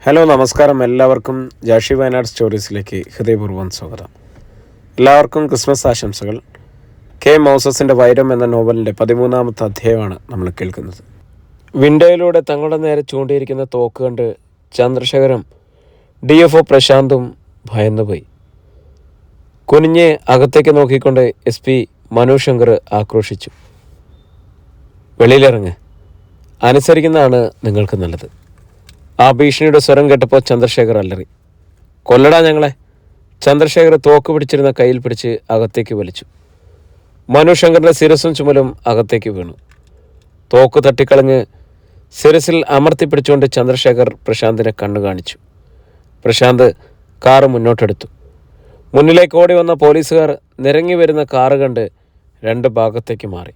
Hello നമസ്കാരം. എല്ലാവർക്കും ജാഷി വയനാട് സ്റ്റോറീസിലേക്ക് ഹൃദയപൂർവ്വം സ്വാഗതം. എല്ലാവർക്കും ക്രിസ്മസ് ആശംസകൾ. കെ മൗസസിൻ്റെ വൈരം എന്ന നോവലിൻ്റെ 13ാമത്തെ അധ്യായമാണ് നമ്മൾ കേൾക്കുന്നത്. വിൻഡോയിലൂടെ തങ്ങളുടെ നേരെ ചൂണ്ടിയിരിക്കുന്ന തോക്ക് കണ്ട് ചന്ദ്രശേഖരും DFO പ്രശാന്തും ഭയന്നുപോയി. കുനിഞ്ഞ് അകത്തേക്ക് നോക്കിക്കൊണ്ട് SP മനു ശങ്കർ ആക്രോശിച്ചു. വെളിയിലിറങ്ങ്, അനുസരിക്കുന്നതാണ് നിങ്ങൾക്ക് നല്ലത്. ആ ഭീഷണിയുടെ സ്വരം കേട്ടപ്പോൾ ചന്ദ്രശേഖർ അലറി. കൊല്ലടാ ഞങ്ങളെ! ചന്ദ്രശേഖർ തോക്ക് പിടിച്ചിരുന്ന കയ്യിൽ പിടിച്ച് അകത്തേക്ക് വലിച്ചു. മനു ശങ്കറിൻ്റെ ശിരസും ചുമലും അകത്തേക്ക് വീണു. തോക്ക് തട്ടിക്കളഞ്ഞ് ശിരസിൽ അമർത്തി പിടിച്ചുകൊണ്ട് ചന്ദ്രശേഖർ പ്രശാന്തിനെ കണ്ണു കാണിച്ചു. പ്രശാന്ത് കാറ് മുന്നോട്ടെടുത്തു. മുന്നിലേക്ക് ഓടി വന്ന പോലീസുകാർ നിരങ്ങി വരുന്ന കാറ് കണ്ട് രണ്ട് ഭാഗത്തേക്ക് മാറി.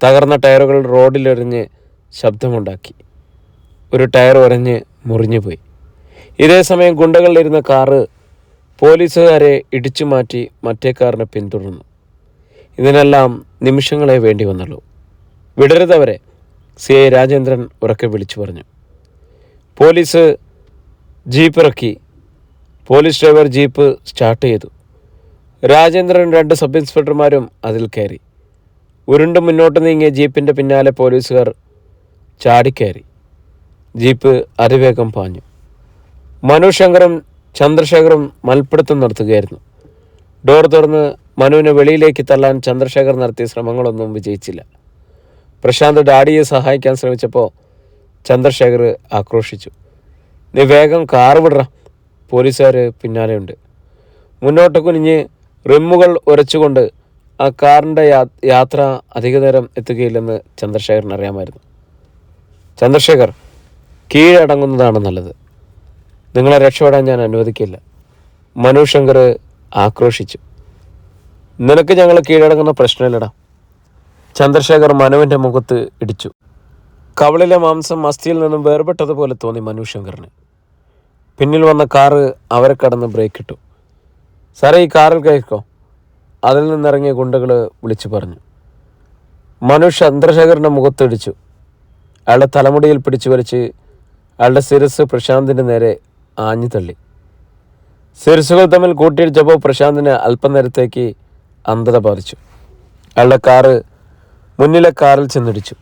തകർന്ന ടയറുകൾ റോഡിലെറിഞ്ഞ് ശബ്ദമുണ്ടാക്കി. ഒരു ടയർ ഉരഞ്ഞ് മുറിഞ്ഞുപോയി. ഇതേ സമയം ഗുണ്ടകളിലിരുന്ന കാറ് പോലീസുകാരെ ഇടിച്ചു മാറ്റി മറ്റേ കാറിനെ പിന്തുടർന്നു. ഇതിനെല്ലാം നിമിഷങ്ങളെ വേണ്ടി വന്നുള്ളൂ. വിടരുതവരെ, CI രാജേന്ദ്രൻ ഉറക്കെ വിളിച്ചു പറഞ്ഞു. പോലീസ് ജീപ്പ് ഇറക്കി. പോലീസ് ഡ്രൈവർ ജീപ്പ് സ്റ്റാർട്ട് ചെയ്തു. രാജേന്ദ്രൻ 2 സബ് ഇൻസ്പെക്ടർമാരും അതിൽ കയറി. ഉരുണ്ട് മുന്നോട്ട് നീങ്ങിയ ജീപ്പിൻ്റെ പിന്നാലെ പോലീസുകാർ ചാടിക്കയറി. ജീപ്പ് അതിവേഗം പാഞ്ഞു. മനു ശങ്കറും ചന്ദ്രശേഖറും മൽപ്പിടുത്തം നടത്തുകയായിരുന്നു. ഡോർ തുറന്ന് മനുവിനെ വെളിയിലേക്ക് തള്ളാൻ ചന്ദ്രശേഖർ നടത്തിയ ശ്രമങ്ങളൊന്നും വിജയിച്ചില്ല. പ്രശാന്ത് ഡാഡിയെ സഹായിക്കാൻ ശ്രമിച്ചപ്പോൾ ചന്ദ്രശേഖർ ആക്രോശിച്ചു. നീ വേഗം കാറ് വിടറ! പോലീസുകാർ പിന്നാലെയുണ്ട്. മുന്നോട്ട് കുനിഞ്ഞ് റിമ്മുകൾ ഉരച്ചുകൊണ്ട് ആ കാറിൻ്റെ യാത്ര അധിക നേരം എത്തുകയില്ലെന്ന് ചന്ദ്രശേഖറിന് അറിയാമായിരുന്നു. ചന്ദ്രശേഖർ, കീഴടങ്ങുന്നതാണ് നല്ലത്. നിങ്ങളെ രക്ഷപ്പെടാൻ ഞാൻ അനുവദിക്കില്ല. മനു ശങ്കർ ആക്രോശിച്ചു. നിനക്ക് ഞങ്ങൾ കീഴടങ്ങുന്ന പ്രശ്നമില്ലടാ. ചന്ദ്രശേഖർ മനുവിൻ്റെ മുഖത്ത് ഇടിച്ചു. കവളിലെ മാംസം അസ്ഥിയിൽ നിന്നും വേർപെട്ടതുപോലെ തോന്നി മനു ശങ്കറിന്. പിന്നിൽ വന്ന കാറ് അവരെ കടന്ന് ബ്രേക്ക് ഇട്ടു. സാറേ, ഈ കാറിൽ കയറിക്കോ, അതിൽ നിന്നിറങ്ങിയ ഗുണ്ടകൾ വിളിച്ചു പറഞ്ഞു. മനു ചന്ദ്രശേഖറിൻ്റെ മുഖത്തിടിച്ചു. അയാളുടെ തലമുടിയിൽ പിടിച്ചു വലിച്ച് അയാളുടെ ശിരസ് പ്രശാന്തിൻ്റെ നേരെ ആഞ്ഞു തള്ളി. ശിരസുകൾ തമ്മിൽ കൂട്ടിയിടിച്ചപ്പോൾ പ്രശാന്തിന് അല്പനേരത്തേക്ക് അന്ധത ബാധിച്ചു. അയാളുടെ കാറ് മുന്നിലെ കാറിൽ ചെന്നിടിച്ചു.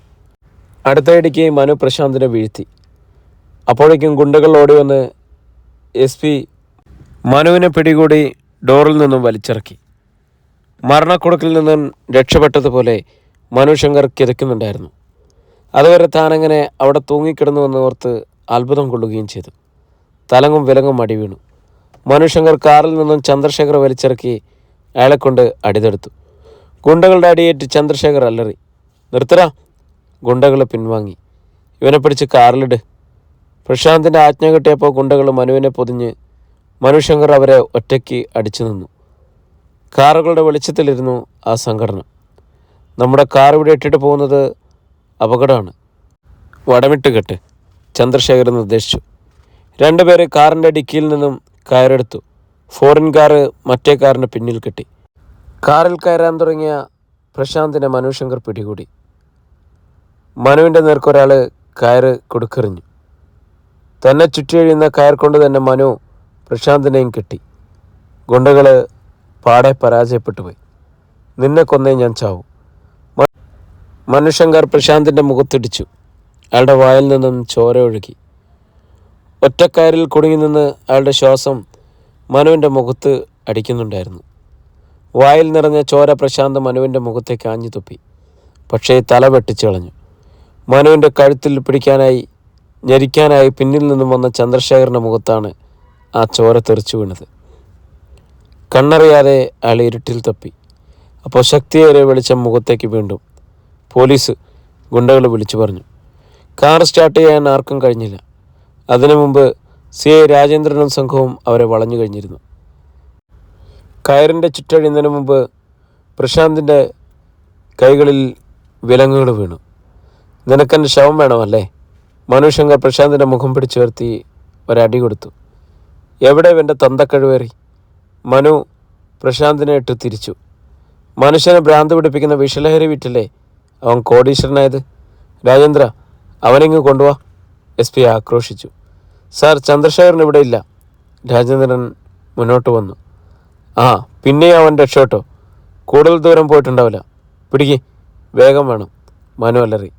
അടുത്തയിടിക്ക് മനു പ്രശാന്തിനെ വീഴ്ത്തി. അപ്പോഴേക്കും ഗുണ്ടകൾ ഓടി വന്ന് SP മനുവിനെ പിടികൂടി ഡോറിൽ നിന്നും വലിച്ചിറക്കി. മരണക്കുടുക്കിൽ നിന്നും രക്ഷപ്പെട്ടതുപോലെ മനു ശങ്കർ കിതയ്ക്കുന്നുണ്ടായിരുന്നു. അതുവരെ താനങ്ങനെ അവിടെ തൂങ്ങിക്കിടന്നുവെന്ന് ഓർത്ത് അത്ഭുതം കൊള്ളുകയും ചെയ്തു. തലങ്ങും വിലങ്ങും അടി വീണു. മനു ശങ്കർ കാറിൽ നിന്നും ചന്ദ്രശേഖർ വലിച്ചിറക്കി അയാളെക്കൊണ്ട് അടിതെടുത്തു. ഗുണ്ടകളുടെ അടിയേറ്റ് ചന്ദ്രശേഖർ അലറി. നിർത്തടാ! ഗുണ്ടകൾ പിൻവാങ്ങി. ഇവനെ പിടിച്ച് കാറിലിട്! പ്രശാന്തിൻ്റെ ആജ്ഞ കിട്ടിയപ്പോൾ ഗുണ്ടകൾ മനുവിനെ പൊതിഞ്ഞ് മനു ശങ്കർ അവരെ ഒറ്റയ്ക്ക് അടിച്ചു നിന്നു. കാറുകളുടെ വെളിച്ചത്തിലിരുന്നു ആ സംഘടന. നമ്മുടെ കാർ ഇവിടെ ഇട്ടിട്ട് പോകുന്നത് അപകടമാണ്. വടമിട്ട് കെട്ട്, ചന്ദ്രശേഖർ നിർദ്ദേശിച്ചു. 2 പേര് കാറിൻ്റെ ഡിക്കിയിൽ നിന്നും കയറെടുത്തു. ഫോറിൻ കാറ് മറ്റേ കാറിൻ്റെ പിന്നിൽ കെട്ടി. കാറിൽ കയറാൻ തുടങ്ങിയ പ്രശാന്തിനെ മനു ശങ്കർ പിടികൂടി. മനുവിൻ്റെ നേർക്കൊരാൾ കയറ് കൊടുക്കെറിഞ്ഞു. തന്നെ ചുറ്റിയഴിയുന്ന കയർ കൊണ്ട് തന്നെ മനു പ്രശാന്തിനെയും കെട്ടി. ഗുണ്ടകൾ പാടെ പരാജയപ്പെട്ടുപോയി. നിന്നെ കൊന്നേ ഞാൻ ചാവും. മനു ശങ്കർ പ്രശാന്തിൻ്റെ മുഖത്തിടിച്ചു. അയാളുടെ വായിൽ നിന്നും ചോര ഒഴുകി. ഒറ്റക്കയറിൽ കുടുങ്ങി നിന്ന് അയാളുടെ ശ്വാസം മനുവിൻ്റെ മുഖത്ത് അടിക്കുന്നുണ്ടായിരുന്നു. വായിൽ നിറഞ്ഞ ചോര പ്രശാന്ത് മനുവിൻ്റെ മുഖത്തേക്ക് ആഞ്ഞു തുപ്പി. പക്ഷേ തല വെട്ടിച്ചു കളഞ്ഞു. മനുവിൻ്റെ കഴുത്തിൽ പിടിക്കാനായി ഞെരിക്കാനായി പിന്നിൽ നിന്നും വന്ന ചന്ദ്രശേഖറിൻ്റെ മുഖത്താണ് ആ ചോര തെറിച്ചു വീണത്. കണ്ണറിയാതെ അയാൾ ഇരുട്ടിൽ തപ്പി. അപ്പോൾ ശക്തിയേറെ വെളിച്ചം മുഖത്തേക്ക് വീണ്ടും. പോലീസ്! ഗുണ്ടകൾ വിളിച്ചു പറഞ്ഞു. കാർ സ്റ്റാർട്ട് ചെയ്യാൻ ആർക്കും കഴിഞ്ഞില്ല. അതിനു മുമ്പ് CI രാജേന്ദ്രനും സംഘവും അവരെ വളഞ്ഞു കഴിഞ്ഞിരുന്നു. കയറിൻ്റെ ചുറ്റഴിയുന്നതിന് മുമ്പ് പ്രശാന്തിൻ്റെ കൈകളിൽ വിലങ്ങുകൾ വീണു. നിനക്കെൻ്റെ ശവം വേണമല്ലേ? മനു ശങ്കർ പ്രശാന്തിൻ്റെ മുഖം പിടിച്ചുയർത്തി ഒരടി കൊടുത്തു. എവിടെ എൻ്റെ തന്തക്കഴുവേറി? മനു പ്രശാന്തിനെ ഇട്ട് തിരിച്ചു. മനുഷ്യനെ ഭ്രാന്ത് പിടിപ്പിക്കുന്ന വിഷലഹരി വിറ്റല്ലേ അവൻ കോടീശ്വരനായത്? രാജേന്ദ്ര, അവനിങ്ങ് കൊണ്ടുവാ! SP ആക്രോശിച്ചു. സാർ, ചന്ദ്രശേഖരൻ ഇവിടെ ഇല്ല. രാജേന്ദ്രൻ മുന്നോട്ട് വന്നു. ആ, പിന്നെയും അവൻ രക്ഷപ്പെട്ടോ? കൂടുതൽ ദൂരം പോയിട്ടുണ്ടാവില്ല. പിടിക്ക്, വേഗം വേണം, മനു അലറി.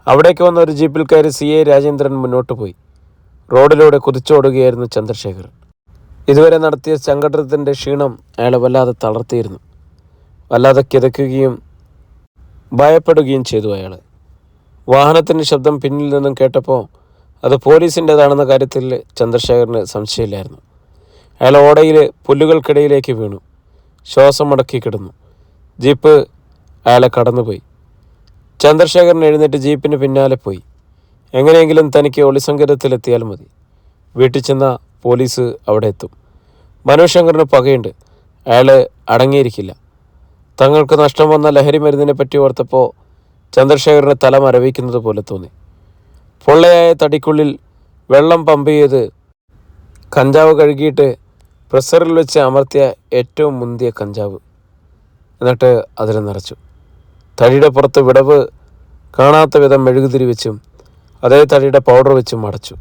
അവിടേക്ക് വന്ന ഒരു ജീപ്പിൽ കയറി CI രാജേന്ദ്രൻ മുന്നോട്ട് പോയി. റോഡിലൂടെ കുതിച്ചോടുകയായിരുന്നു ചന്ദ്രശേഖരൻ. ഇതുവരെ നടത്തിയ സംഘടനത്തിൻ്റെ ക്ഷീണം അയാളെ വല്ലാതെ തളർത്തിയിരുന്നു. വല്ലാതെ കിതയ്ക്കുകയും ഭയപ്പെടുകയും ചെയ്തു അയാൾ. വാഹനത്തിൻ്റെ ശബ്ദം പിന്നിൽ നിന്നും കേട്ടപ്പോൾ അത് പോലീസിൻ്റെതാണെന്ന കാര്യത്തിൽ ചന്ദ്രശേഖരന് സംശയമില്ലായിരുന്നു. അയാൾ ഓടയിൽ പുല്ലുകൾക്കിടയിലേക്ക് വീണു. ശ്വാസം അടക്കി കിടന്നു. ജീപ്പ് അയാളെ കടന്നുപോയി. ചന്ദ്രശേഖരൻ എഴുന്നേറ്റ് ജീപ്പിന് പിന്നാലെ പോയി. എങ്ങനെയെങ്കിലും തനിക്ക് ഒളിസങ്കേതത്തിലെത്തിയാൽ മതി. വീട്ടിൽ ചെന്ന പോലീസ് അവിടെ എത്തും. മനോശങ്കറിന് പകയുണ്ട്. അയാൾ അടങ്ങിയിരിക്കില്ല. തങ്ങൾക്ക് നഷ്ടം വന്ന ലഹരി മരുന്നിനെ പറ്റി ഓർത്തപ്പോൾ ചന്ദ്രശേഖരന് തല മരവിക്കുന്നത് പോലെ തോന്നി. പൊള്ളയായ തടിക്കുള്ളിൽ വെള്ളം പമ്പ് ചെയ്ത് കഞ്ചാവ് കഴുകിയിട്ട് പ്രഷറിൽ വെച്ച് അമർത്തിയ ഏറ്റവും മുന്തിയ കഞ്ചാവ്. എന്നിട്ട് അതിൽ നിറച്ചു. തടിയുടെ പുറത്ത് വിടവ് കാണാത്ത വിധം മെഴുകുതിരി വെച്ചും അതേ തടിയുടെ പൗഡർ വെച്ചും അടച്ചു.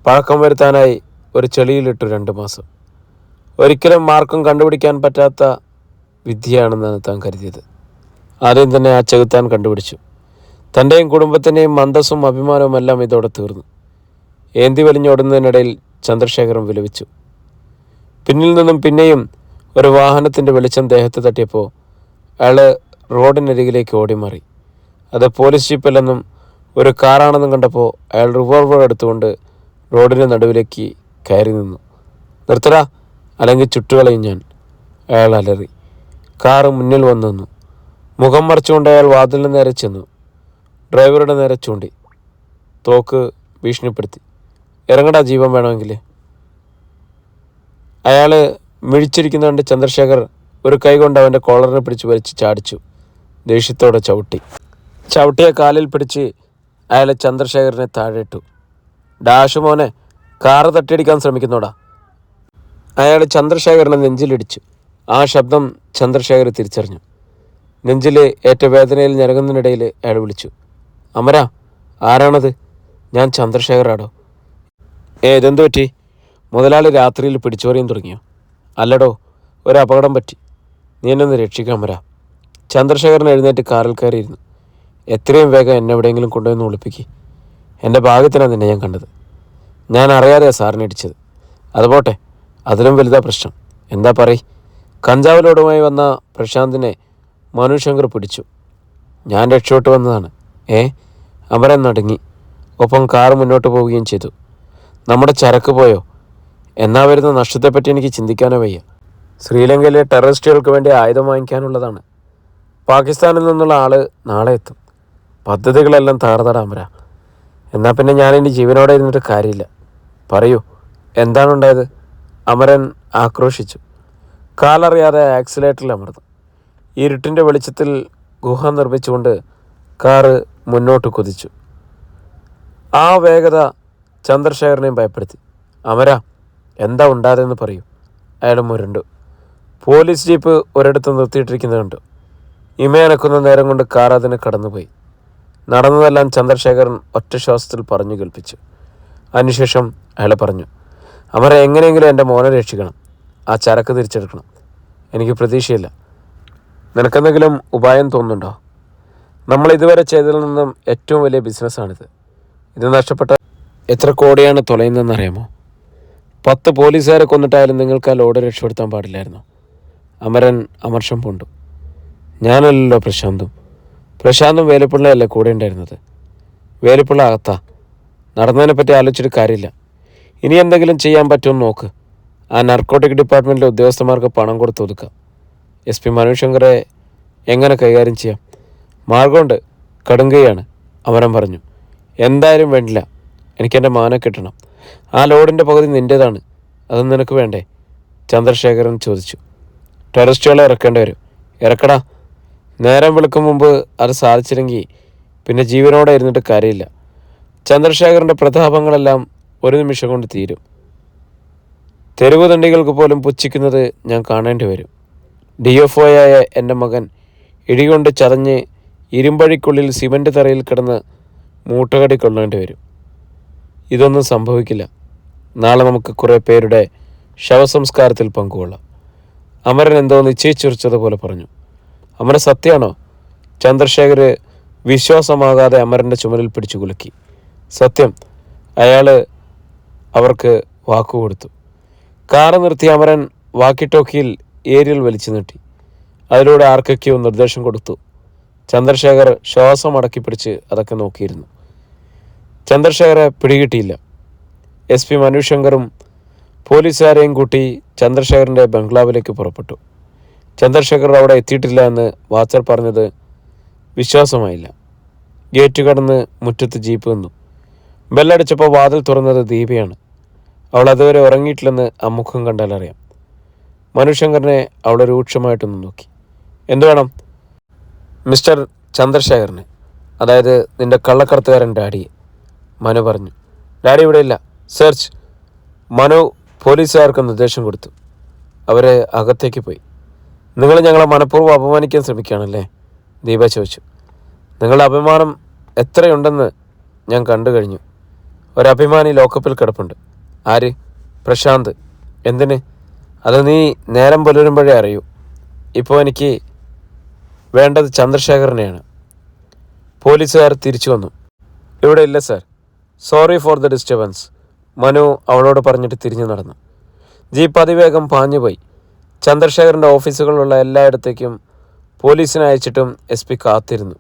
പഴക്കം വരുത്താനായി ഒരു ചെളിയിലിട്ടു 2 മാസം. ഒരിക്കലും മാർക്കും കണ്ടുപിടിക്കാൻ പറ്റാത്ത വിദ്യയാണെന്നാണ് താൻ കരുതിയത്. ആദ്യം തന്നെ ആ ചെകുത്താൻ കണ്ടുപിടിച്ചു. തൻ്റെയും കുടുംബത്തിൻ്റെയും അന്തസ്സും അഭിമാനവും എല്ലാം ഇതോടെ തീർന്നു. ഏന്തി വലിഞ്ഞോടുന്നതിനിടയിൽ ചന്ദ്രശേഖരൻ വിലപിച്ചു. പിന്നിൽ നിന്നും പിന്നെയും ഒരു വാഹനത്തിൻ്റെ വെളിച്ചം ദേഹത്ത് തട്ടിയപ്പോൾ അയാൾ റോഡിനരികിലേക്ക് ഓടിമാറി. അത് പോലീസ് ജീപ്പല്ലെന്നും ഒരു കാറാണെന്നും കണ്ടപ്പോൾ അയാൾ റിവോൾവർ എടുത്തുകൊണ്ട് റോഡിന് നടുവിലേക്ക് കയറി നിന്നു. നിർത്തടാ, അല്ലെങ്കിൽ ചുട്ടുകളയും ഞാൻ, അയാൾ അലറി. കാറ് മുന്നിൽ വന്നു നിന്നു. മുഖം മറച്ചുകൊണ്ട് അയാൾ വാതിലിന് നേരെ ചെന്നു. ഡ്രൈവറുടെ നേരെ ചൂണ്ടി. തോക്ക് ഭീഷണിപ്പെടുത്തി. ഇറങ്ങടാ, ജീവൻ വേണമെങ്കിൽ. അയാൾ മിഴിച്ചിരിക്കുന്നുണ്ട്. ചന്ദ്രശേഖർ ഒരു കൈ കൊണ്ട് അവൻ്റെ കോളറിനെ പിടിച്ച് വലിച്ച് ചാടിച്ചു. ദേഷ്യത്തോടെ ചവിട്ടിയ കാലിൽ പിടിച്ച് അയാൾ ചന്ദ്രശേഖരനെ താഴെയിട്ടു. ഡാഷ് മോനെ, കാറ് തട്ടിയടിക്കാൻ ശ്രമിക്കുന്നോടാ. അയാൾ ചന്ദ്രശേഖരനെ നെഞ്ചിലിടിച്ചു. ആ ശബ്ദം ചന്ദ്രശേഖർ തിരിച്ചറിഞ്ഞു. നെഞ്ചിൽ ഏറ്റ വേദനയിൽ ഞരങ്ങുന്നതിനിടയിൽ അയാൾ വിളിച്ചു, അമര, ആരാണത്? ഞാൻ ചന്ദ്രശേഖരാടോ. ഇതെന്തു പറ്റി? മുതലാളി രാത്രിയിൽ പിടിച്ചോറിയും തുടങ്ങിയോ? അല്ലടോ, ഒരു അപകടം പറ്റി. നീ എന്നെ ഒന്ന് രക്ഷിക്കാം അമര. ചന്ദ്രശേഖരൻ എഴുന്നേറ്റ് കാറിൽ കയറിയിരുന്നു. എത്രയും വേഗം എന്നെ എവിടെയെങ്കിലും കൊണ്ടുവന്ന് ഒളിപ്പിക്കുക. എൻ്റെ ഭാഗ്യത്തിനാണ് നിന്നെ ഞാൻ കണ്ടത്. ഞാൻ അറിയാതെയാണ് സാറിനെ ഇടിച്ചത്. അതുപോട്ടെ, അതിലും വലുതാ പ്രശ്നം. എന്താ പറയ്? കഞ്ചാവിലോടുമായി വന്ന പ്രശാന്തിനെ മനുശങ്കർ പിടിച്ചു. ഞാൻ രക്ഷപ്പെട്ടു വന്നതാണ്. അമരൻ നടുങ്ങി. ഒപ്പം കാറ് മുന്നോട്ട് പോവുകയും ചെയ്തു. നമ്മുടെ ചരക്ക് പോയോ? എന്നാ വരുന്ന നഷ്ടത്തെപ്പറ്റി എനിക്ക് ചിന്തിക്കാനേ വയ്യ. ശ്രീലങ്കയിലെ ടെററിസ്റ്റുകൾക്ക് വേണ്ടി ആയുധം വാങ്ങിക്കാനുള്ളതാണ്. പാകിസ്ഥാനിൽ നിന്നുള്ള ആൾ നാളെ എത്തും. പദ്ധതികളെല്ലാം തകർന്നടാ അമര. എന്നാൽ പിന്നെ ഞാനിനി ജീവനോടെ ഇരുന്നിട്ട് കാര്യമില്ല. പറയൂ, എന്താണുണ്ടായത്? അമരൻ ആക്രോശിച്ചു. കാലറിയാതെ ആക്സിലേറ്ററിൽ അമർന്നു. ഇരുട്ടിൻ്റെ വെളിച്ചത്തിൽ ഗുഹ നിർമ്മിച്ചുകൊണ്ട് കാറ് മുന്നോട്ട് കുതിച്ചു. ആ വേഗത ചന്ദ്രശേഖരനെയും ഭയപ്പെടുത്തി. അമര, എന്താ ഉണ്ടായതെന്ന് പറയൂ. അയാൾ മുരണ്ടു. പോലീസ് ജീപ്പ് ഒരിടത്ത് നിർത്തിയിട്ടിരിക്കുന്നത് കണ്ടു. ഇമയനക്കുന്ന നേരം കൊണ്ട് കാർ അതിന് കടന്നുപോയി. നടന്നതെല്ലാം ചന്ദ്രശേഖരൻ ഒറ്റ ശ്വാസത്തിൽ പറഞ്ഞു കേൾപ്പിച്ചു. അതിനുശേഷം അയാൾ പറഞ്ഞു, അമര, എങ്ങനെയെങ്കിലും എൻ്റെ മോനെ രക്ഷിക്കണം. ആ ചരക്ക് തിരിച്ചെടുക്കണം. എനിക്ക് പ്രതീക്ഷയില്ല. നിനക്കെന്തെങ്കിലും ഉപായം തോന്നുന്നുണ്ടോ? നമ്മൾ ഇതുവരെ ചെയ്തതിൽ നിന്നും ഏറ്റവും വലിയ ബിസിനസ്സാണിത്. ഇത് നഷ്ടപ്പെട്ട എത്ര കോടിയാണ് തുലയുന്നതെന്നറിയാമോ? 10 പോലീസുകാരെ കൊന്നിട്ടായാലും നിങ്ങൾക്ക് ആ ലോഡ് രക്ഷപ്പെടുത്താൻ പാടില്ലായിരുന്നു. അമരൻ അമർഷം പൂണ്ടു. ഞാനല്ലല്ലോ പ്രശാന്തും വേലുപ്പിള്ളയല്ലേ കൂടെ ഉണ്ടായിരുന്നത്. വേലുപ്പിള്ള അകത്താ. നടന്നതിനെപ്പറ്റി ആലോചിച്ചിട്ട് കാര്യമില്ല. ഇനി എന്തെങ്കിലും ചെയ്യാൻ പറ്റുമെന്ന് നോക്ക്. ആ നർക്കോട്ടിക് ഡിപ്പാർട്ട്മെൻറ്റിലെ ഉദ്യോഗസ്ഥന്മാർക്ക് പണം കൊടുത്ത് ഒതുക്കാം. SP മനുശങ്കറെ എങ്ങനെ കൈകാര്യം ചെയ്യാം? മാർഗമുണ്ട്, കടുങ്കയാണ്, അമരൻ പറഞ്ഞു. എന്തായാലും വേണ്ടില്ല, എനിക്കെൻ്റെ മാനെ കിട്ടണം. ആ ലോഡിൻ്റെ പകുതി നിൻ്റേതാണ്. അത് നിനക്ക് വേണ്ടേ? ചന്ദ്രശേഖരൻ ചോദിച്ചു. ടെററിസ്റ്റുകളെ ഇറക്കേണ്ടി വരും. ഇറക്കടാ. നേരം വെളുക്കും മുമ്പ് അത് സാധിച്ചില്ലെങ്കിൽ പിന്നെ ജീവനോടെ ഇരുന്നിട്ട് കാര്യമില്ല. ചന്ദ്രശേഖരൻ്റെ പ്രതാപങ്ങളെല്ലാം ഒരു നിമിഷം കൊണ്ട് തീരും. തെരുവ് തണ്ടികൾക്ക് പോലും പുച്ഛിക്കുന്നത് ഞാൻ കാണേണ്ടി വരും. DFO ആയ എൻ്റെ മകൻ ഇടികൊണ്ട് ചതഞ്ഞ് ഇരുമ്പഴിക്കുള്ളിൽ സിമൻറ്റ് തറയിൽ കിടന്ന് മൂട്ടകടി കൊള്ളേണ്ടി വരും. ഇതൊന്നും സംഭവിക്കില്ല. നാളെ നമുക്ക് കുറേ പേരുടെ ശവസംസ്കാരത്തിൽ പങ്കുകൊള്ളാം. അമരൻ എന്തോ നിശ്ചയിച്ചുറച്ചതുപോലെ പറഞ്ഞു. അമരൻ സത്യമാണോ? ചന്ദ്രശേഖർ വിശ്വാസമാകാതെ അമരൻ്റെ ചുമലിൽ പിടിച്ചു കുലുക്കി. സത്യം. അയാൾ അവർക്ക് വാക്കുകൊടുത്തു. കാറ് നിർത്തി അമരൻ വാക്കിട്ടോക്കിയിൽ ഏരിയൽ വലിച്ചു നീട്ടി. അതിലൂടെ ആർക്കൊക്കെയോ നിർദ്ദേശം കൊടുത്തു. ചന്ദ്രശേഖർ ശ്വാസം അടക്കി പിടിച്ച് അതൊക്കെ നോക്കിയിരുന്നു. ചന്ദ്രശേഖരെ പിടികിട്ടിയില്ല. SP മനു ശങ്കറും പോലീസുകാരെയും കൂട്ടി ചന്ദ്രശേഖറിൻ്റെ ബംഗ്ലാവിലേക്ക് പുറപ്പെട്ടു. ചന്ദ്രശേഖർ അവിടെ എത്തിയിട്ടില്ല എന്ന് വാച്ചർ പറഞ്ഞത് വിശ്വാസമായില്ല. ഗേറ്റ് കടന്ന് മുറ്റത്ത് ജീപ്പ് നിന്നു. ബെല്ലടിച്ചപ്പോൾ വാതിൽ തുറന്നത് ദീപയാണ്. അവൾ അതുവരെ ഉറങ്ങിയിട്ടില്ലെന്ന് ആ മുഖം കണ്ടാൽ അറിയാം. മനുശങ്കറിനെ അവൾ രൂക്ഷമായിട്ടൊന്ന് നോക്കി. എന്തു വേണം? മിസ്റ്റർ ചന്ദ്രശേഖറിന്, അതായത് നിന്റെ കള്ളക്കടത്തുകാരൻ ഡാഡിയെ. മനു പറഞ്ഞു. ഡാഡി ഇവിടെ ഇല്ല. സെർച്ച്. മനു പോലീസുകാർക്ക് നിർദ്ദേശം കൊടുത്തു. അവരെ അകത്തേക്ക് പോയി. നിങ്ങൾ ഞങ്ങളെ മനഃപൂർവ്വം അപമാനിക്കാൻ ശ്രമിക്കുകയാണല്ലേ? ദീപ ചോദിച്ചു. നിങ്ങളുടെ അഭിമാനം എത്രയുണ്ടെന്ന് ഞാൻ കണ്ടു കഴിഞ്ഞു. ഒരഭിമാനി ലോക്കപ്പിൽ കിടപ്പുണ്ട്. ആര്? പ്രശാന്ത്. എന്തിന്? അത് നീ നേരം പുലരുമ്പോഴേ അറിയൂ. ഇപ്പോൾ എനിക്ക് വേണ്ടത് ചന്ദ്രശേഖരനെയാണ്. പോലീസുകാർ തിരിച്ചു വന്നു. ഇവിടെ ഇല്ല sir. Sorry for the disturbance. Manu അവളോട് പറഞ്ഞിട്ട് തിരിഞ്ഞു നടന്നു. ജീപ്പ് അതിവേഗം പാഞ്ഞുപോയി. ചന്ദ്രശേഖരൻ്റെ ഓഫീസുകളുള്ള എല്ലായിടത്തേക്കും പോലീസിനെ അയച്ചിട്ടും SP കാത്തിരുന്നു.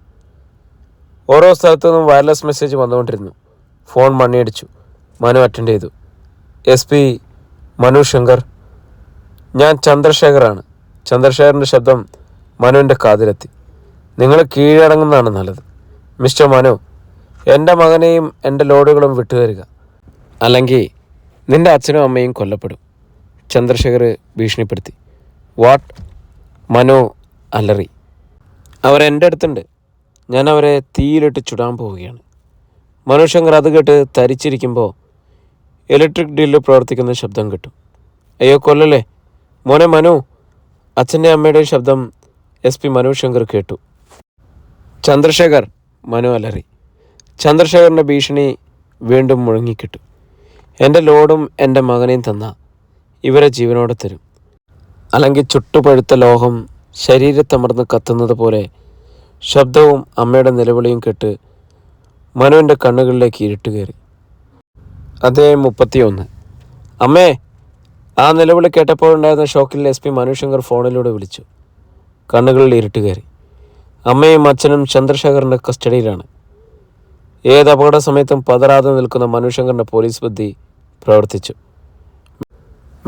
ഓരോ സ്ഥലത്തു നിന്നും വയർലെസ് മെസ്സേജ് വന്നുകൊണ്ടിരുന്നു. ഫോൺ മണിയടിച്ചു. മനു അറ്റൻഡ് ചെയ്തു. SP മനു ശങ്കർ. ഞാൻ ചന്ദ്രശേഖറാണ്. ചന്ദ്രശേഖറിൻ്റെ ശബ്ദം മനുവിൻ്റെ കാതിലെത്തി. നിങ്ങൾ കീഴടങ്ങുന്നതാണ് നല്ലത്. മിസ്റ്റർ മനു, എൻ്റെ മകനെയും എൻ്റെ ലോഡുകളും വിട്ടുതരിക, അല്ലെങ്കിൽ നിൻ്റെ അച്ഛനും അമ്മയും കൊല്ലപ്പെടും. ചന്ദ്രശേഖർ ഭീഷണിപ്പെടുത്തി. വാട്ട്? മനു അലറി. അവരെൻ്റെ അടുത്തുണ്ട്. ഞാൻ അവരെ തീയിലിട്ട് ചുടാൻ പോവുകയാണ്. മനുശങ്കർ അത് കേട്ട് തരിച്ചിരിക്കുമ്പോൾ ഇലക്ട്രിക് ഡ്രില്ല് പ്രവർത്തിക്കുന്ന ശബ്ദം കിട്ടും. അയ്യോ കൊല്ലല്ലേ മോനെ മനു. അച്ഛൻ്റെ അമ്മയുടെയും ശബ്ദം SP മനു ശങ്കർ കേട്ടു. ചന്ദ്രശേഖർ, മനു അലറി. ചന്ദ്രശേഖറിൻ്റെ ഭീഷണി വീണ്ടും മുഴങ്ങിക്കിട്ടു. എൻ്റെ ലോഡും എൻ്റെ മകനെയും തന്ന ഇവരെ ജീവനോടെ തരും, അല്ലെങ്കിൽ ചുട്ടുപഴുത്ത ലോഹം ശരീരത്തമർന്ന് കത്തുന്നത് പോലെ ശബ്ദവും അമ്മയുടെ നിലവിളിയും കേട്ട് മനുവിൻ്റെ കണ്ണുകളിലേക്ക് ഇരുട്ട് കയറി. അധ്യായം 31. അമ്മേ. ആ നിലവിളി കേട്ടപ്പോഴുണ്ടായിരുന്ന ഷോക്കിൽ SP മനു ശങ്കർ ഫോണിലൂടെ വിളിച്ചു. കണ്ണുകളിൽ ഇരുട്ട് കയറി. അമ്മയും അച്ഛനും ചന്ദ്രശേഖറിൻ്റെ കസ്റ്റഡിയിലാണ്. ഏത് അപകട സമയത്തും പതറാതെ നിൽക്കുന്ന മനു ശങ്കറിൻ്റെ പോലീസ് ബുദ്ധി പ്രവർത്തിച്ചു.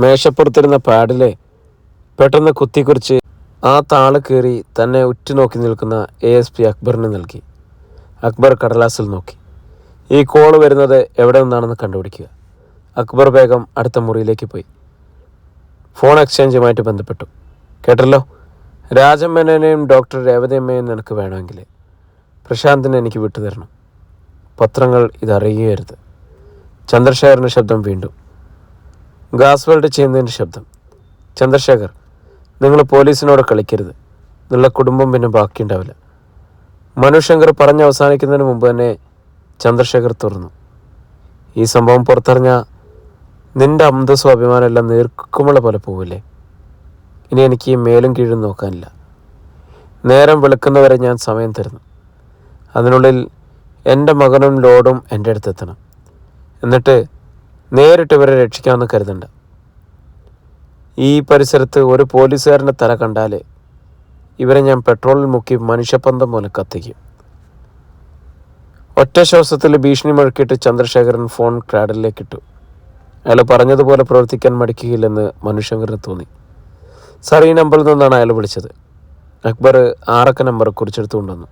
മേശപ്പുറത്തിരുന്ന പാഡിൽ പെട്ടെന്ന് കുത്തിക്കുറിച്ച് ആ താള് കയറി തന്നെ ഉറ്റുനോക്കി നിൽക്കുന്ന ASP അക്ബറിന് നൽകി. അക്ബർ കടലാസിൽ നോക്കി. ഈ കോള് വരുന്നത് എവിടെ നിന്നാണെന്ന് കണ്ടുപിടിക്കുക. അക്ബർ വേഗം അടുത്ത മുറിയിലേക്ക് പോയി. ഫോൺ എക്സ്ചേഞ്ചുമായിട്ട് ബന്ധപ്പെട്ടു. കേട്ടല്ലോ, രാജമേനോനെയും ഡോക്ടർ രേവതിയമ്മയും നിനക്ക് വേണമെങ്കിൽ പ്രശാന്തിനെ എനിക്ക് വിട്ടുതരണം. പത്രങ്ങൾ ഇതറിയരുത്. ചന്ദ്രശേഖറിൻ്റെ ശബ്ദം വീണ്ടും. ഗ്യാസ് വെൽഡ് ചെയ്യുന്നതിൻ്റെ ശബ്ദം. ചന്ദ്രശേഖർ, നിങ്ങൾ പോലീസിനോട് കളിക്കരുത്. നിങ്ങളുടെ കുടുംബം പിന്നെ ബാക്കിയുണ്ടാവില്ല. മനുശങ്കർ പറഞ്ഞ് അവസാനിക്കുന്നതിന് മുമ്പ് തന്നെ ചന്ദ്രശേഖർ തുറന്നു. ഈ സംഭവം പുറത്തറിഞ്ഞാൽ നിൻ്റെ അന്തസ്സും അഭിമാനം എല്ലാം നീർക്കുമുള്ള പോലെ പോവില്ലേ? ഇനി എനിക്ക് മേലും കീഴും നോക്കാനില്ല. നേരം വെളുക്കുന്നവരെ ഞാൻ സമയം തരുന്നു. അതിനുള്ളിൽ എൻ്റെ മകനും ലോഡും എൻ്റെ അടുത്തെത്തണം. എന്നിട്ട് നേരിട്ട് ഇവരെ രക്ഷിക്കാമെന്ന് കരുതണ്ട. ഈ പരിസരത്ത് ഒരു പോലീസുകാരൻ്റെ തല കണ്ടാൽ ഇവരെ ഞാൻ പെട്രോളിൽ മുക്കി മനുഷ്യപ്പന്തം പോലെ കത്തിക്കും. ഒറ്റ ശ്വാസത്തിൽ ഭീഷണി മുഴക്കിയിട്ട് ചന്ദ്രശേഖരൻ ഫോൺ ക്രാഡിലേക്കിട്ടു. അയാൾ പറഞ്ഞതുപോലെ പ്രവർത്തിക്കാൻ മടിക്കുകയില്ലെന്ന് മനുശങ്കറിന് തോന്നി. സാർ, ഈ നമ്പറിൽ നിന്നാണ് അയാൾ വിളിച്ചത്. അക്ബർ 6 നമ്പർ കുറിച്ചെടുത്തു കൊണ്ടുവന്നു.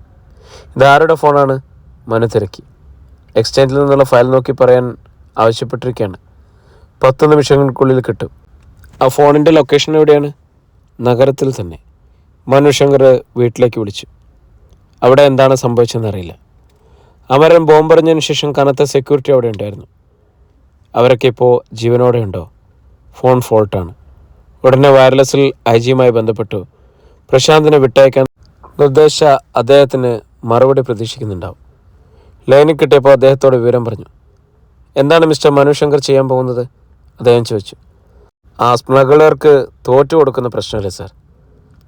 ഇതാരുടെ ഫോണാണ്? മനു തിരക്കി. എക്സ്ചേഞ്ചിൽ നിന്നുള്ള ഫയൽ നോക്കി പറയാൻ ആവശ്യപ്പെട്ടിരിക്കുകയാണ്. 10 നിമിഷങ്ങൾക്കുള്ളിൽ കിട്ടും. ആ ഫോണിൻ്റെ ലൊക്കേഷൻ എവിടെയാണ്? നഗരത്തിൽ തന്നെ. മനുശങ്കർ വീട്ടിലേക്ക് വിളിച്ചു. അവിടെ എന്താണ് സംഭവിച്ചതെന്നറിയില്ല. അമരൻ ബോംബെറിഞ്ഞതിന് ശേഷം കനത്ത സെക്യൂരിറ്റി അവിടെ ഉണ്ടായിരുന്നു. അവരൊക്കെ ഇപ്പോൾ ജീവനോടെ ഉണ്ടോ? ഫോൺ ഫോൾട്ടാണ്. ഉടനെ വയർലെസ്സിൽ IG-യുമായി ബന്ധപ്പെട്ടു. പ്രശാന്തിനെ വിട്ടയക്കാൻ നിർദ്ദേശിച്ച അദ്ദേഹത്തിന് മറുപടി പ്രതീക്ഷിക്കുന്നുണ്ടാവും. ലൈനിൽ കിട്ടിയപ്പോൾ അദ്ദേഹത്തോട് വിവരം പറഞ്ഞു. എന്താണ് മിസ്റ്റർ മനുശങ്കർ ചെയ്യാൻ പോകുന്നത്? അദ്ദേഹം ചോദിച്ചു. ആ സ്മഗ്ലർക്ക് തോറ്റു കൊടുക്കുന്ന പ്രശ്നമല്ലേ സാർ?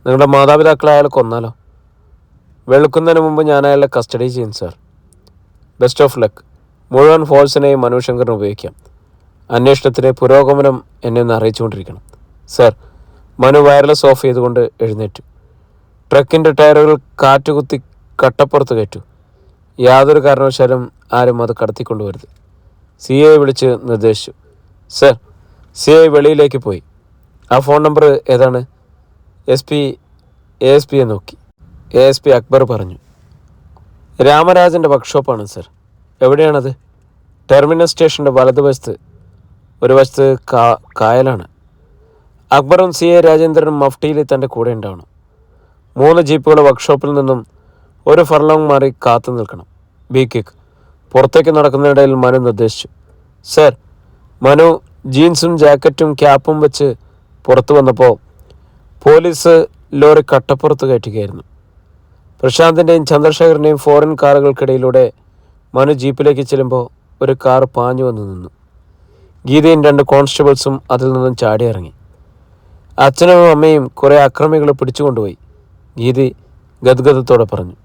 നിങ്ങളുടെ മാതാപിതാക്കളെ അയാൾ കൊന്നാലോ? വെളുക്കുന്നതിന് മുമ്പ് ഞാൻ അയാളെ കസ്റ്റഡി ചെയ്യും സാർ. Best of luck. മുഴുവൻ ഫോഴ്സിനെയും മനുശങ്കറിന് ഉപയോഗിക്കാം. അന്വേഷണത്തിലെ പുരോഗമനം എന്നെ ഒന്ന് അറിയിച്ചുകൊണ്ടിരിക്കണം സാർ. മനു വയർലെസ് ഓഫ് ചെയ്തുകൊണ്ട് എഴുന്നേറ്റു. ട്രക്കിൻ്റെ ടയറുകൾ കാറ്റുകുത്തി കട്ടപ്പുറത്ത് കയറ്റു. യാതൊരു കാരണവശാലും ആരും അത് കടത്തിക്കൊണ്ടുവരുത്. CA വിളിച്ച് നിർദ്ദേശിച്ചു. സർ. CA വെളിയിലേക്ക് പോയി. ആ ഫോൺ നമ്പർ ഏതാണ്? ASP നോക്കി. ASP അക്ബർ പറഞ്ഞു. രാമരാജൻ്റെ വർക്ക്ഷോപ്പാണ് സർ. എവിടെയാണത്? ടെർമിനൽ സ്റ്റേഷൻ്റെ വലതുവശത്ത്. ഒരു വശത്ത് കായലാണ്. അക്ബറും CA രാജേന്ദ്രനും മഫ്റ്റിയിൽ തൻ്റെ കൂടെ ഉണ്ടാവണം. 3 ജീപ്പുകൾ വർക്ക്ഷോപ്പിൽ നിന്നും 1 ഫർലോങ് മാറി കാത്തു നിൽക്കണം. B kick. പുറത്തേക്ക് നടക്കുന്നതിനിടയിൽ മനു നിർദ്ദേശിച്ചു. സർ. മനു ജീൻസും ജാക്കറ്റും ക്യാപ്പും വെച്ച് പുറത്തു വന്നപ്പോൾ പോലീസ് ലോറി കട്ടപ്പുറത്ത് കയറ്റുകയായിരുന്നു. പ്രശാന്തിൻ്റെയും ചന്ദ്രശേഖറിൻ്റെയും ഫോറിൻ കാറുകൾക്കിടയിലൂടെ മനു ജീപ്പിലേക്ക് ചെല്ലുമ്പോൾ ഒരു കാർ പാഞ്ഞു വന്ന് നിന്നു. ഗീതയും 2 കോൺസ്റ്റബിൾസും അതിൽ നിന്നും ചാടിയിറങ്ങി. അച്ഛനും അമ്മയും കുറേ അക്രമികളെ പിടിച്ചുകൊണ്ടുപോയി. ഗീതി ഗദ്ഗദത്തോടെ പറഞ്ഞു.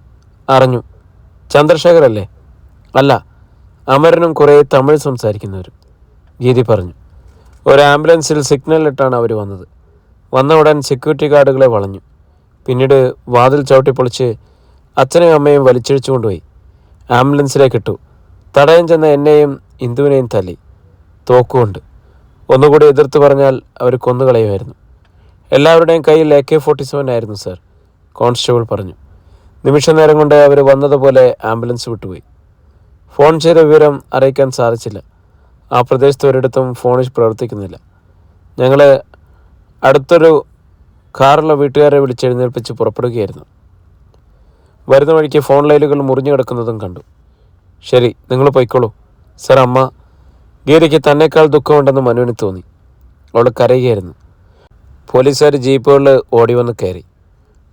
അറിഞ്ഞു. ചന്ദ്രശേഖരല്ലേ? അല്ല, അമരനും കുറേ തമിഴ് സംസാരിക്കുന്നവരും. ഗീതി പറഞ്ഞു. ഒരു ആംബുലൻസിൽ സിഗ്നലിട്ടാണ് അവർ വന്നത്. വന്ന ഉടൻ സെക്യൂരിറ്റി ഗാർഡുകളെ വളഞ്ഞു. പിന്നീട് വാതിൽ ചവിട്ടിപ്പൊളിച്ച് അച്ഛനെയും അമ്മയും വലിച്ചിഴിച്ചു കൊണ്ടുപോയി. ആംബുലൻസിലേക്ക് ഇട്ടു. തടയാൻ ചെന്ന എന്നെയും ഇന്ദുവിനെയും തല്ലി. തോക്കുകൊണ്ട്. ഒന്നുകൂടി എതിർത്ത് പറഞ്ഞാൽ അവർ കൊന്നുകളയുമായിരുന്നു. എല്ലാവരുടെയും കയ്യിൽ AK-47 ആയിരുന്നു സർ, കോൺസ്റ്റബിൾ പറഞ്ഞു. നിമിഷ നേരം കൊണ്ട് അവർ വന്നതുപോലെ ആംബുലൻസ് വിട്ടുപോയി. ഫോൺ ചെയ്ത വിവരം അറിയിക്കാൻ സാധിച്ചില്ല. ആ പ്രദേശത്ത് ഒരിടത്തും ഫോൺ പ്രവർത്തിക്കുന്നില്ല. ഞങ്ങൾ അടുത്തൊരു കാറുള്ള വീട്ടുകാരെ വിളിച്ചെഴുന്നേൽപ്പിച്ച് പുറപ്പെടുകയായിരുന്നു. വരുന്ന വഴിക്ക് ഫോൺ ലൈനുകൾ മുറിഞ്ഞു കിടക്കുന്നതും കണ്ടു. ശരി, നിങ്ങൾ പോയിക്കോളൂ സർ. അമ്മ. ഗീതയ്ക്ക് തന്നെക്കാൾ ദുഃഖമുണ്ടെന്ന് മനുവിന് തോന്നി. അവൾ കരയുകയായിരുന്നു. പോലീസുകാർ ജീപ്പുകളിൽ ഓടി വന്ന് കയറി.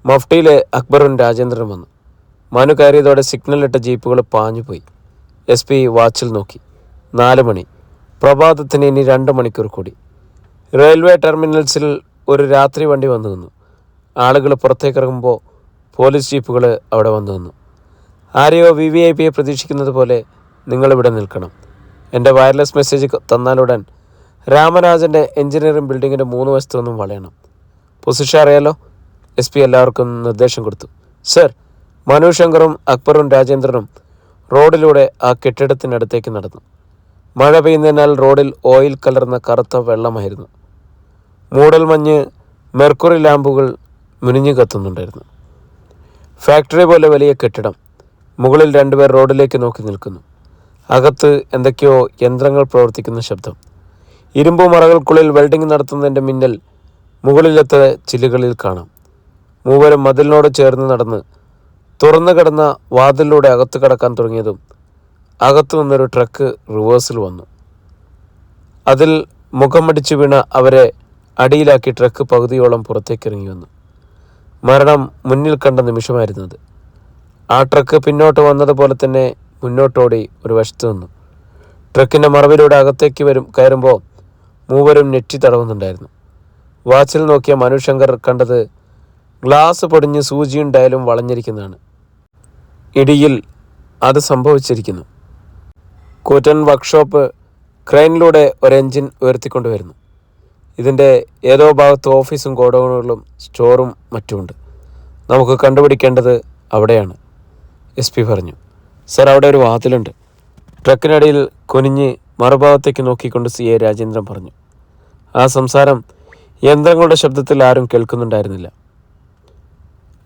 മഫ്റ്റിയിൽ അക്ബറും രാജേന്ദ്രനും വന്നു. മനു കയറിയതോടെ സിഗ്നലിട്ട ജീപ്പുകൾ പാഞ്ഞുപോയി. SP വാച്ചിൽ നോക്കി. 4 മണി. പ്രഭാതത്തിന് ഇനി 2 മണിക്കൂർ കൂടി. റെയിൽവേ ടെർമിനൽസിൽ ഒരു രാത്രി വണ്ടി വന്നു നിന്നു. ആളുകൾ പുറത്തേക്ക് ഇറങ്ങുമ്പോൾ പോലീസ് ജീപ്പുകൾ അവിടെ വന്നു നിന്നു. ആരെയോ VVIPയെ പ്രതീക്ഷിക്കുന്നത് പോലെ നിങ്ങളിവിടെ നിൽക്കണം. എൻ്റെ വയർലെസ് മെസ്സേജ് തന്നാലുടൻ രാമരാജൻ്റെ എഞ്ചിനീയറിംഗ് ബിൽഡിങ്ങിൻ്റെ 3 വശത്തു നിന്നും വളയണം. പൊസിഷൻ അറിയാലോ? SP എല്ലാവർക്കും നിർദ്ദേശം കൊടുത്തു. സർ. മനുശങ്കറും അക്ബറും രാജേന്ദ്രനും റോഡിലൂടെ ആ കെട്ടിടത്തിനടുത്തേക്ക് നടന്നു. മഴ പെയ്യുന്നതിനാൽ റോഡിൽ ഓയിൽ കലർന്ന കറുത്ത വെള്ളമായിരുന്നു. മൂടൽമഞ്ഞ് മെർക്കുറി ലാമ്പുകൾ മിനിഞ്ഞു കത്തുന്നുണ്ടായിരുന്നു. ഫാക്ടറി പോലെ വലിയ കെട്ടിടം. മുകളിൽ 2 പേർ റോഡിലേക്ക് നോക്കി നിൽക്കുന്നു. അകത്ത് എന്തൊക്കെയോ യന്ത്രങ്ങൾ പ്രവർത്തിക്കുന്ന ശബ്ദം. ഇരുമ്പു മറകൾക്കുള്ളിൽ വെൽഡിംഗ് നടത്തുന്നതിൻ്റെ മിന്നൽ മുകളിലത്തെ ചില്ലുകളിൽ കാണാം. മൂവരും മതിലിനോട് ചേർന്ന് നടന്ന് തുറന്നു കിടന്ന വാതിലിലൂടെ അകത്ത് കടക്കാൻ തുടങ്ങിയതും അകത്തു നിന്നൊരു ട്രക്ക് റിവേഴ്സിൽ വന്നു. അതിൽ മുഖമടിച്ചു വീണ അവരെ അടിയിലാക്കി ട്രക്ക് പകുതിയോളം പുറത്തേക്കിറങ്ങി വന്നു. മരണം മുന്നിൽ കണ്ട നിമിഷമായിരുന്നത്. ആ ട്രക്ക് പിന്നോട്ട് വന്നതുപോലെ തന്നെ മുന്നോട്ടോടി ഒരു വശത്ത് നിന്നു. ട്രക്കിൻ്റെ മറവിലൂടെ അകത്തേക്ക് കയറുമ്പോൾ മൂവരും നെറ്റി തടവുന്നുണ്ടായിരുന്നു. വാച്ചിൽ നോക്കിയ മനുശങ്കർ കണ്ടത് ഗ്ലാസ് പൊടിഞ്ഞ് സൂചിയും ഡയലും വളഞ്ഞിരിക്കുന്നതാണ്. ഇടിയിൽ അത് സംഭവിച്ചിരിക്കുന്നു. കൂറ്റൻ വർക്ക്ഷോപ്പ് ക്രെയിനിലൂടെ ഒരു എൻജിൻ ഉയർത്തിക്കൊണ്ടുവരുന്നു. ഇതിൻ്റെ ഏതോ ഭാഗത്ത് ഓഫീസും ഗോഡൗണുകളും സ്റ്റോറും മറ്റുമുണ്ട്. നമുക്ക് കണ്ടുപിടിക്കേണ്ടത് അവിടെയാണ്, SP പറഞ്ഞു. സർ, അവിടെ ഒരു വാതിലുണ്ട്. ട്രക്കിനടിയിൽ കുനിഞ്ഞ് മറുഭാഗത്തേക്ക് നോക്കിക്കൊണ്ട് CA രാജേന്ദ്രൻ പറഞ്ഞു. ആ സംസാരം യന്ത്രങ്ങളുടെ ശബ്ദത്തിൽ ആരും കേൾക്കുന്നുണ്ടായിരുന്നില്ല.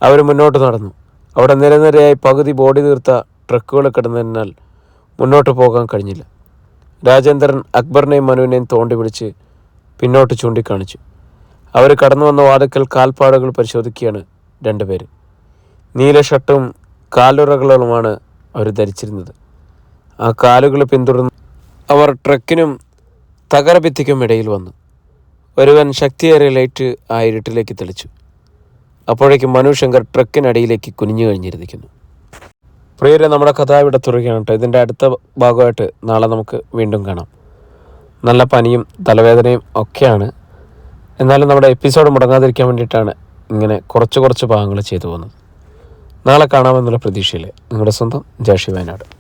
അവർ മുന്നോട്ട് നടന്നു. അവിടെ നിരനിരയായി പകുതി ബോഡി തീർത്ത ട്രക്കുകൾ കിടന്നതിനാൽ മുന്നോട്ട് പോകാൻ കഴിഞ്ഞില്ല. രാജേന്ദ്രൻ അക്ബറിനെയും മനുവിനെയും തോണ്ടി പിടിച്ച് പിന്നോട്ട് ചൂണ്ടിക്കാണിച്ചു. അവർ കടന്നു വന്ന വാതിക്കൽ കാൽപ്പാടുകൾ പരിശോധിക്കുകയാണ് 2 പേര്. നീല ഷർട്ടും കാലുറകളുമാണ് അവർ ധരിച്ചിരുന്നത്. ആ കാലുകൾ പിന്തുടർന്ന് അവർ ട്രക്കിനും തകരഭിത്തിക്കും ഇടയിൽ വന്നു. ഒരുവൻ ശക്തിയേറിയ ലൈറ്റ് ആ ഇരുട്ടിലേക്ക് തെളിച്ചു. അപ്പോഴേക്കും മനുശങ്കർ ട്രക്കിനടിയിലേക്ക് കുനിഞ്ഞു കഴിഞ്ഞിരിക്കുന്നു. പ്രിയരെ, നമ്മുടെ കഥ ഇവിടെ തുടരുകയാണ് കേട്ടോ. ഇതിൻ്റെ അടുത്ത ഭാഗമായിട്ട് നാളെ നമുക്ക് വീണ്ടും കാണാം. നല്ല പനിയും തലവേദനയും ഒക്കെയാണ്. എന്നാലും നമ്മുടെ എപ്പിസോഡ് മുടങ്ങാതിരിക്കാൻ വേണ്ടിയിട്ടാണ് ഇങ്ങനെ കുറച്ച് ഭാഗങ്ങൾ ചെയ്തു പോകുന്നത്. നാളെ കാണാമെന്നുള്ള പ്രതീക്ഷയിൽ നിങ്ങളുടെ സ്വന്തം ജാഷി വയനാട്.